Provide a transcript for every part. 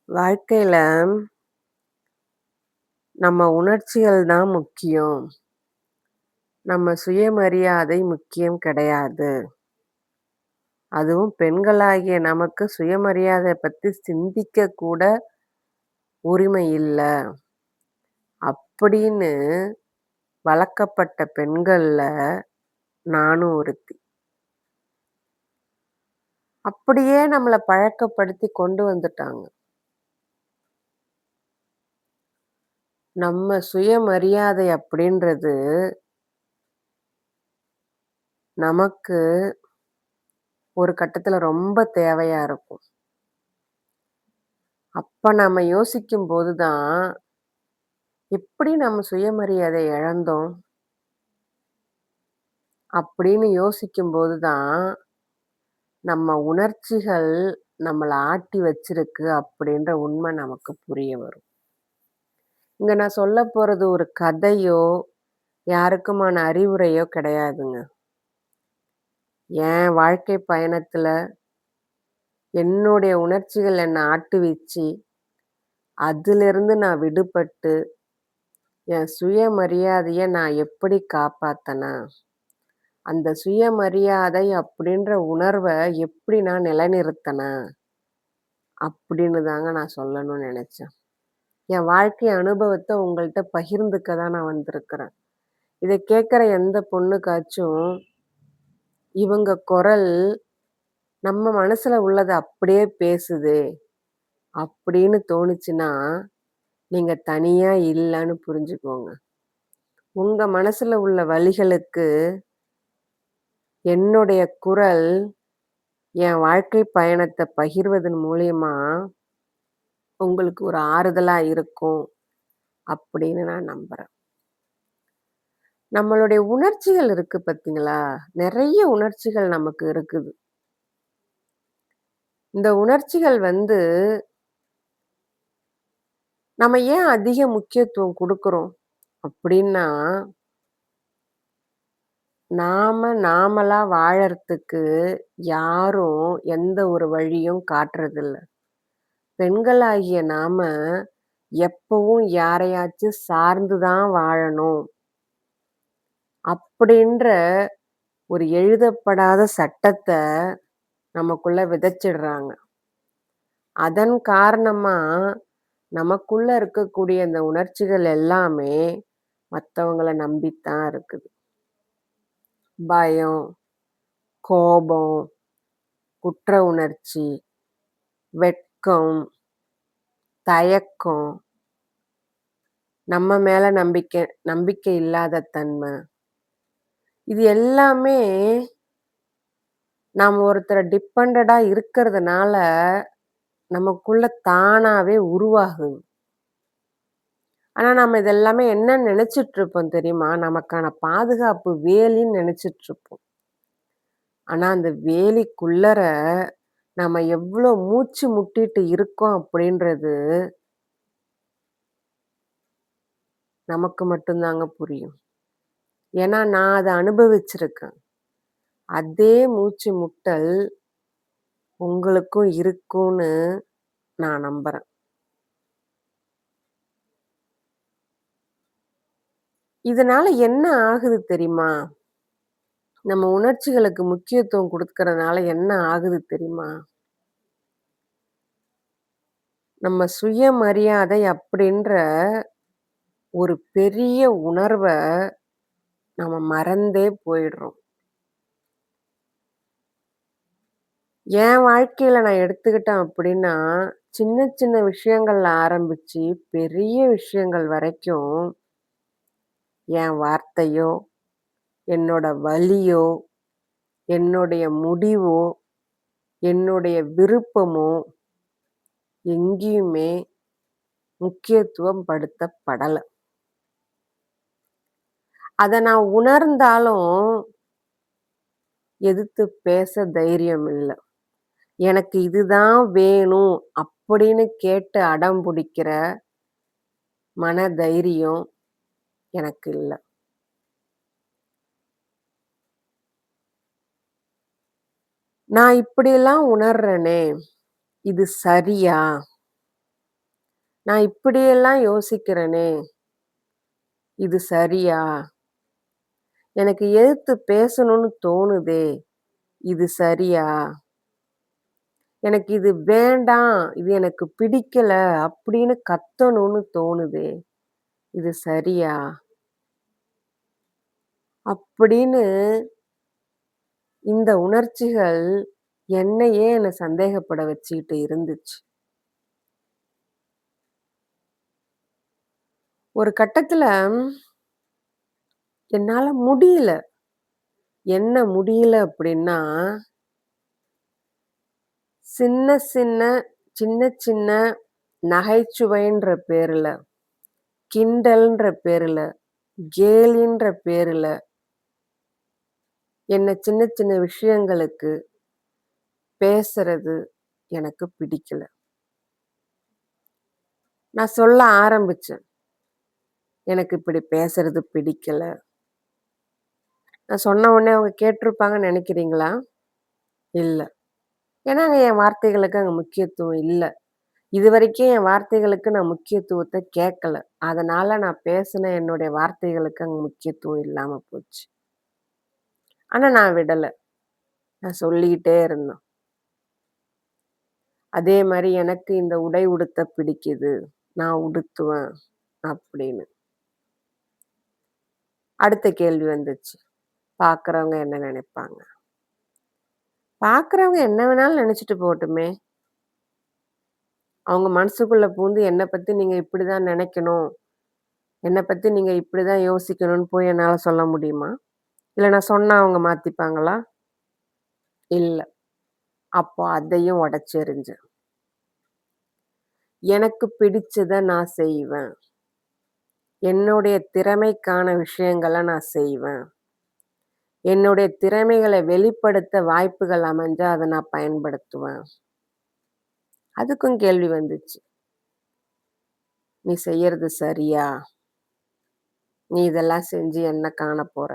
வாழ்க்கையில நம்ம உணர்ச்சிகள் தான் முக்கியம். நம்ம சுயமரியாதை முக்கியம் கிடையாது. அதுவும் பெண்களாகிய நமக்கு சுயமரியாதை பத்தி சிந்திக்க கூட உரிமை இல்ல. அப்படின்னு வளர்க்கப்பட்ட பெண்கள்ல நானும் ஒருத்தி. அப்படியே நம்மள பழக்கப்படுத்தி கொண்டு வந்துட்டாங்க. நம்ம சுயமரியாதை அப்படின்றது நமக்கு ஒரு கட்டத்துல ரொம்ப தேவையா இருக்கும். அப்ப நம்ம யோசிக்கும்போது தான் எப்படி நம்ம சுயமரியாதை இழந்தோம்? அப்படின்னு யோசிக்கும்போது தான், நம்ம உணர்ச்சிகள் நம்மள ஆட்டி வச்சிருக்கு அப்படின்ற உண்மை நமக்கு புரிய வரும். இங்க நான் சொல்லப் போறது ஒரு கதையோ, யாருக்குமான அறிவுரையோ கிடையாதுங்க. என் வாழ்க்கை பயணத்துல என்னுடைய உணர்ச்சிகள் என்ன ஆட்டுவிச்சு, அதிலிருந்து நான் விடுபட்டு, என் சுயமரியாதைய நான் எப்படி காப்பாத்தனேன்? அந்த சுயமரியாதை அப்படின்ற உணர்வ எப்படி நான் நிலைநிறுத்தினேன்? அப்படின்னு தாங்க நான் சொல்லணும்னு நெனச்சேன். என் வாழ்க்கை அனுபவத்த உங்கள்ட்ட பகிர்ந்துக்க தான் நான் வந்திருக்கிறேன். இத கேட்கிற எந்த பொண்ணுக்காச்சும், இவங்க குரல் நம்ம மனசுல உள்ளத அப்படியே பேசுதே, அப்படின்னு தோணுச்சுன்னா, நீங்க தனியா இல்லன்னு புரிஞ்சுக்கோங்க. உங்க மனசுல உள்ள வலிகளுக்கு என்னுடைய குரல், என் வாழ்க்கை பயணத்த பகிர்வதன் மூலியமா உங்களுக்கு ஒரு ஆறுதலா இருக்கும் அப்படின்னு நான் நம்புறேன். நம்மளுடைய உணர்ச்சிகள் இருக்கு பார்த்தீங்களா? நெறைய உணர்ச்சிகள் நமக்கு இருக்குது. இந்த உணர்ச்சிகள் நம்ம ஏன் அதிக முக்கியத்துவம் குடுக்குறோம்? அப்படின்னா, நாமளா வாழறதுக்கு யாரும் எந்த ஒரு வழியும் காட்டுறதில்ல. பெண்களாகிய நாம எப்பவும் யாரையாச்சும் சார்ந்து தான் வாழணும். அப்படின்ற ஒரு எழுதப்படாத சட்டத்த நமக்குள்ள விதைச்சிடுறாங்க. அதன் காரணமா, நமக்குள்ள இருக்கக்கூடிய இந்த உணர்ச்சிகள் எல்லாமே மத்தவங்கள நம்பித்தான் இருக்குது. பயம், கோபம், குற்ற உணர்ச்சி, வெட்கம், தயக்கம், நம்ம மேல நம்பிக்கை இல்லாத தன்மை. இது எல்லாமே நாம ஒருத்தர டிபெண்டடா இருக்கிறதுனால, நமக்குள்ள தானாவே உருவாகுது. ஆனா, நம்ம இதெல்லாமே என்னன்னு நெனச்சுட்டு இருப்போம் தெரியுமா? நமக்கான பாதுகாப்பு வேலின்னு நெனச்சுட்டு இருப்போம். ஆனா, அந்த வேலிக்குள்ளர நம்ம எவ்ளோ மூச்சு முட்டிட்டு இருக்கோம் அப்படின்றது நமக்கு மட்டும் தாங்க புரியும். ஏன்னா, நான் அத அனுபவிச்சிருக்கேன். அதே மூச்சு முட்டல் உங்களுக்கும் இருக்கும்னு நான் நம்புறேன். இதனால என்ன ஆகுது தெரியுமா? நம்ம உணர்ச்சிகளுக்கு முக்கியத்துவம் குடுக்கறதுனால என்ன ஆகுது தெரியுமா? நம்ம சுயமரியாதை அப்படின்ற ஒரு பெரிய உணர்வ நம்ம மறந்தே போயிடுறோம். என் வாழ்க்கையில நான் எடுத்துக்கிட்டேன் அப்படின்னா, சின்ன சின்ன விஷயங்கள்ல ஆரம்பிச்சு, பெரிய விஷயங்கள் வரைக்கும் என் வார்த்தையோ, என்னோட வலியோ, என்னுடைய முடிவோ, என்னுடைய விருப்பமோ எங்கேயுமே முக்கியத்துவம் படுத்தப்படல. அத நான் உணர்ந்தாலும் எதிர்த்து பேச தைரியம் இல்ல. எனக்கு இதுதான் வேணும் அப்படின்னு கேட்டு அடம் புடிக்கிற மன தைரியம் எனக்கு இல்ல. நான் இப்படியெல்லாம் உணர்றேனே, இது சரியா? நான் இப்படியெல்லாம் யோசிக்கிறேனே! இது சரியா? எனக்கு எதிர்த்து பேசணும்னு தோணுதே! இது சரியா? எனக்கு இது வேண்டாம், இது எனக்கு பிடிக்கல அப்படின்னு கத்தணும்னு தோணுதே! இது சரியா? அப்படின்னு இந்த உணர்ச்சிகள் என்னையே சந்தேகப்பட வச்சுக்கிட்டு இருந்துச்சு. ஒரு கட்டத்துல என்னால முடியல. என்ன முடியல அப்படின்னா, சின்ன சின்ன, சின்ன சின்ன நகைச்சுவைன்ற பேருல, கிண்டல்ன்ற பேருல, கேலின்ற பேருல, என்ன சின்ன சின்ன விஷயங்களுக்கு பேசுறது எனக்கு பிடிக்கல. நான் சொல்ல ஆரம்பிச்சேன். எனக்கு இப்படி பேசுறது பிடிக்கல. நான் சொன்ன உடனே அவங்க கேட்டுருப்பாங்கன்னு நெனைக்கிறீங்களா? இல்ல. ஏன்னா அங்க என் வார்த்தைகளுக்கு அங்க முக்கியத்துவம் இல்ல. இதுவரைக்கும் என் வார்த்தைகளுக்கு நான் முக்கியத்துவத்த கேட்கல. அதனால நான் பேசின என்னுடைய வார்த்தைகளுக்கு அங்க முக்கியத்துவம் இல்லாம போச்சு. ஆனா நான் விடல. நான் சொல்லிக்கிட்டே இருந்தேன். அதே மாரி எனக்கு இந்த உடை உடுத்த பிடிக்குது. நான் உடுத்துவேன் அப்படின்னு. அடுத்த கேள்வி வந்துச்சு. பார்க்குறவங்க என்ன நெனைப்பாங்க? பார்க்குறவங்க என்ன வேணாலும் நெனச்சுட்டு போகட்டுமே! அவங்க மனசுக்குள்ள பூந்து என்ன பத்தி நீங்க இப்படிதான் நெனைக்கணும். என்ன பத்தி நீங்க இப்படிதான் யோசிக்கணும்னு போய் என்னால சொல்ல முடியுமா? இல்ல நான் சொன்னா அவங்க மாத்திப்பாங்களா? இல்ல. அப்போ அதையும் உடைச்சு எறிஞ்சேன். எனக்கு பிடிச்சத நான் செய்வேன். என்னுடைய திறமைக்கான விஷயங்கள நான் செய்வேன். என்னுடைய திறமைகள வெளிப்படுத்த வாய்ப்புகள் அமைஞ்சா அத நான் பயன்படுத்துவேன். அதுக்கும் கேள்வி வந்துச்சு. "நீ செய்யறது சரியா? நீ இதெல்லாம் செஞ்சு என்ன காணப் போற?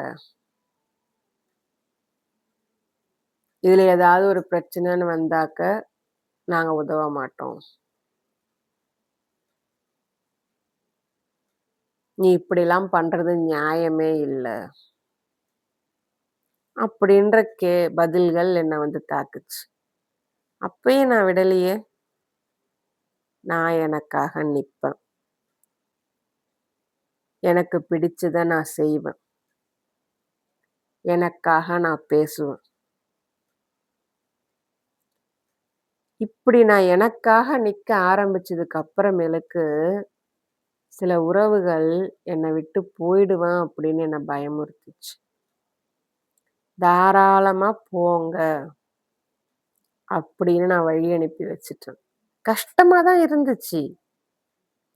இதுல ஏதாவது ஒரு பிரச்சனைன்னு வந்தாக்க, நாங்க உதவ மாட்டோம். நீ இப்படிலாம் பண்றது நியாயமே இல்ல." அப்படின்ற பதில்கள் என்ன தாக்குச்சு. அப்பயும் நான் விடலையே! நான் எனக்காக நிப்பேன். எனக்கு பிடிச்சத நான் செய்வேன். எனக்காக நான் பேசுவேன். இப்படி நான் எனக்காக நிக்க ஆரம்பிச்சதுக்கு அப்புறமேலுக்கு, சில உறவுகள் என்ன விட்டு போயிடுவேன் அப்படின்னு என்ன பயமுறுத்துச்சு. தாராளமா போங்க அப்படின்னு நான் வழி அனுப்பி வச்சுட்டேன். கஷ்டமா தான் இருந்துச்சு.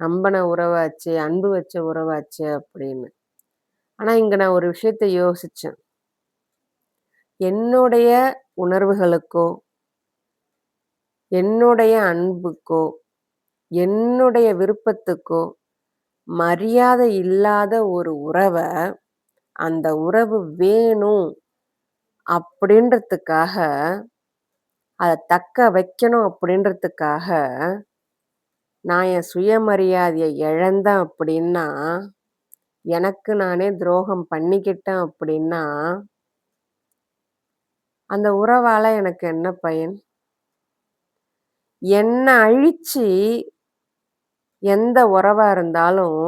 நம்புன உறவாச்சே, அன்பு வச்ச உறவாச்சே அப்படின்னு. ஆனா இங்க நான் ஒரு விஷயத்த யோசிச்சேன். என்னுடைய உணர்வுகளுக்கோ, என்னுடைய அன்புக்கோ, என்னுடைய விருப்பத்துக்கோ மரியாதை இல்லாத ஒரு உறவ, அந்த உறவு வேணும் அப்படின்றதுக்காக, அத தக்க வைக்கணும் அப்படின்றதுக்காக, நான் என் சுயமரியாதைய இழந்தேன் அப்படின்னா, எனக்கு நானே துரோகம் பண்ணிக்கிட்டேன் அப்படின்னா, அந்த உறவால எனக்கு என்ன பயன்? என்ன அழிச்சு எந்த உறவா இருந்தாலும்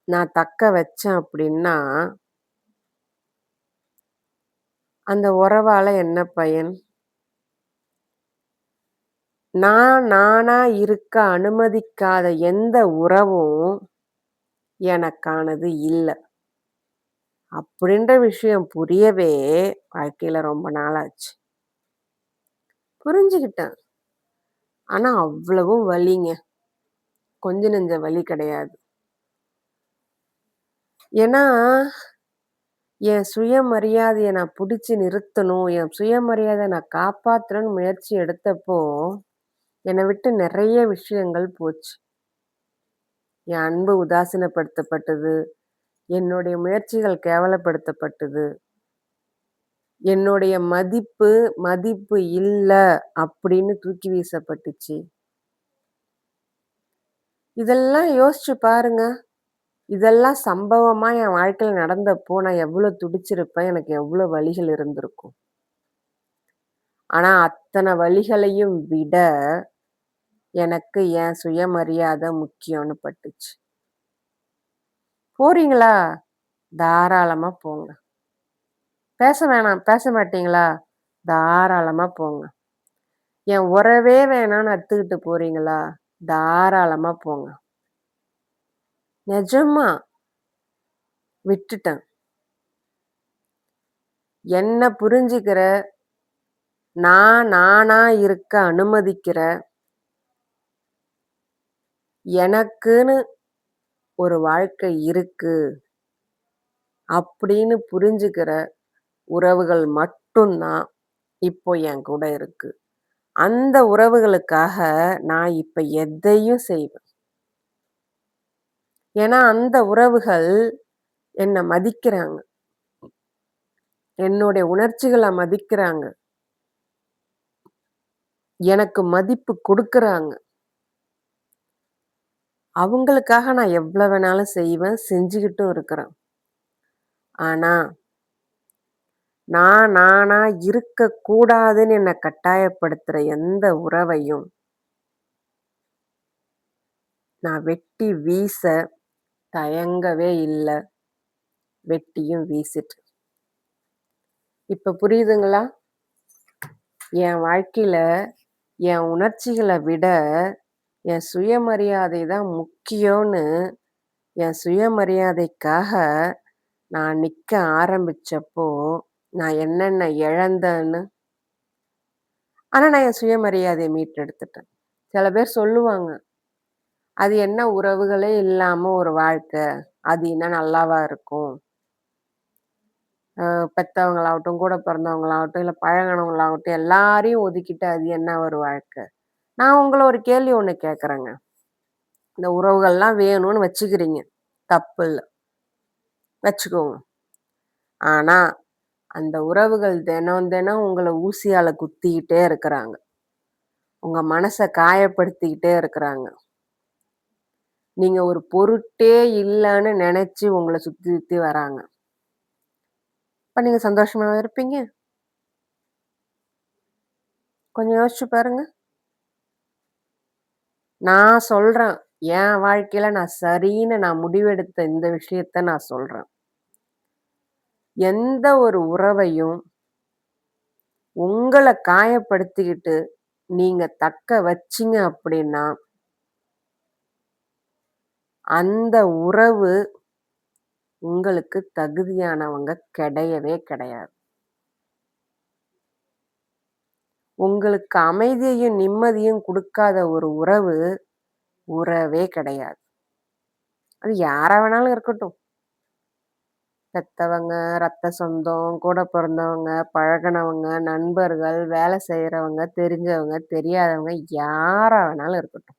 நான் தக்க வச்சேன் அப்படின்னா, அந்த உறவால என்ன பயன்? நான் நானா இருக்க அனுமதிக்காத எந்த உறவும் எனக்கானது இல்ல. அப்படின்ற விஷயம் புரியவே வாழ்க்கையில ரொம்ப நாளாச்சு. புரிஞ்சுகிட்டேன். ஆனா அவ்வளவும் வலிங்க. கொஞ்ச நெஞ்ச வலி கிடையாது. ஏன்னா, என் சுயமரியாதைய நான் புடிச்சு நிறுத்தணும், என் சுயமரியாதைய நான் காப்பாத்தணும்னு முயற்சி எடுத்தப்போ, என்ன விட்டு நெறைய விஷயங்கள் போச்சு. என் அன்பு உதாசீனப்படுத்தப்பட்டது. என்னுடைய முயற்சிகள் கேவலப்படுத்தப்பட்டது. என்னுடைய மதிப்பு, மதிப்பு இல்ல அப்படின்னு தூக்கி வீசப்பட்டுச்சு. இதெல்லாம் யோசிச்சு பாருங்க. இதெல்லாம் சம்பவமா என் வாழ்க்கையில நடந்தப்போ, நான் எவ்ளோ துடிச்சிருப்பேன். எனக்கு எவ்ளோ வலிகள் இருந்திருக்கும். ஆனா, அத்தன வலிகளையும் விட, எனக்கு என் சுயமரியாதை முக்கியம்னு பட்டுச்சு. போறீங்களா? தாராளமா போங்க. பேச வேணாம், பேச மாட்டீங்களா? தாராளமா போங்க. என் உறவே வேணான்னு அத்துக்கிட்டு போறீங்களா? தாராளமா போங்க. நெஜமா விட்டுட்டேன். என்ன புரிஞ்சுக்கிற, நான் நானா இருக்க அனுமதிக்கிற, எனக்குன்னு ஒரு வாழ்க்கை இருக்கு அப்படின்னு புரிஞ்சுக்கிற உறவுகள் மட்டும் தான் இப்போ என் கூட இருக்கு. அந்த உறவுகளுக்காக நான் இப்ப எதையும் செய்வேன். ஏன்னா, அந்த உறவுகள் என்ன மதிக்கிறாங்க. என்னுடைய உணர்ச்சிகள மதிக்கிறாங்க. எனக்கு மதிப்பு குடுக்குறாங்க. அவங்களுக்காக நான் எவ்வளவு வேணாலும் செய்வேன், செஞ்சுகிட்டும் இருக்கிறேன். ஆனா, நான் நானா இருக்கக்கூடாதுன்னு என்ன கட்டாயப்படுத்துற எந்த உறவையும் நான் வெட்டி வீச தயங்கவே இல்ல. வெட்டியும் வீசிட்டேன். இப்ப புரியுதுங்களா? என் வாழ்க்கையில என் உணர்ச்சிகள விட, என் சுயமரியாதை தான் முக்கியம்னு, என் சுயமரியாதைக்காக நான் நிக்க ஆரம்பிச்சப்போ, நான் என்னென்ன இழந்தேன்னு ஆனா நான் என் சுயமரியாதைய மீட்டெடுத்துட்டேன். சில பேர் சொல்லுவாங்க, "அது என்ன உறவுகளே இல்லாம ஒரு வாழ்க்கை. அது என்ன நல்லாவா இருக்கும்?" பெத்தவங்களாகட்டும், கூட பிறந்தவங்களாகட்டும், இல்ல பழகுனவங்களாகட்டும், எல்லாரையும் ஒதுக்கிட்டு அது என்ன ஒரு வாழ்க்கை? நான் உங்கள ஒரு கேள்வி ஒண்ணு கேட்கறேங்க. இந்த உறவுகள்லாம் வேணும்னு வச்சுக்கிறீங்க. தப்பில்ல. வச்சுக்கோங்க. ஆனா, அந்த உறவுகள் தினம் தினம் உங்கள ஊசியால குத்திக்கிட்டே இருக்கிறாங்க. உங்க மனச காயப்படுத்திக்கிட்டே இருக்கிறாங்க. நீங்க ஒரு பொருட்டே இல்லன்னு நெனச்சு உங்கள சுத்தி சுத்தி வராங்க. அப்ப நீங்க சந்தோஷமாவா இருப்பீங்க? கொஞ்சம் யோசிச்சு பாருங்க. நான் சொல்றேன். என் வாழ்க்கையில நான் சரின்னு நான் முடிவெடுத்த இந்த விஷயத்த நான் சொல்றேன். எந்த ஒரு உறவையும் உங்கள காயப்படுத்திக்கிட்டு நீங்க தக்க வச்சீங்க அப்படின்னா, அந்த உறவு உங்களுக்கு தகுதியானவங்க கிடையவே கிடையாது. உங்களுக்கு அமைதியையும், நிம்மதியும் குடுக்காத ஒரு உறவு, உறவே கிடையாது. அது யாரா வேணாலும் இருக்கட்டும். பெத்தவங்க, ரத்த சொந்தம், கூட பொறந்தவங்க, பழகுனவங்க, நண்பர்கள், வேலை செய்றவங்க, தெரிஞ்சவங்க, தெரியாதவங்க யாரா வேணாலும் இருக்கட்டும்.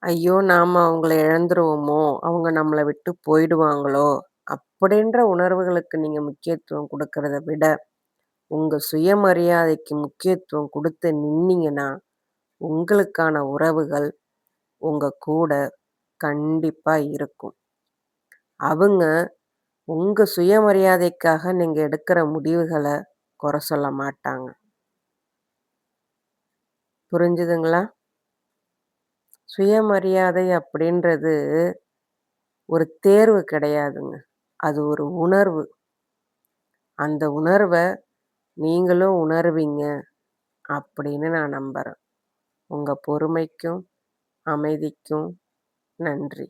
ஐயோ! நாம அவங்கள இழந்துருவோமோ! அவங்க நம்மள விட்டு போயிடுவாங்களோ! அப்படின்ற உணர்வுகளுக்கு நீங்க முக்கியத்துவம் குடுக்கிறத விட, உங்க சுயமரியாதைக்கு முக்கியத்துவம் குடுத்து நின்னீங்கன்னா, உங்களுக்கான உறவுகள் உங்க கூட கண்டிப்பா இருக்கும். அவங்க உங்க சுயமரியாதைக்காக நீங்க எடுக்கிற முடிவுகள கொற சொல்ல மாட்டாங்க. புரிஞ்சுதுங்களா? சுயமரியாதை அப்படின்றது ஒரு தேர்வு கிடையாதுங்க. அது ஒரு உணர்வு. அந்த உணர்வ நீங்களும் உணருவீங்க அப்படின்னு நான் நம்புறேன். உங்க பொறுமைக்கும், அமைதிக்கும் நன்றி.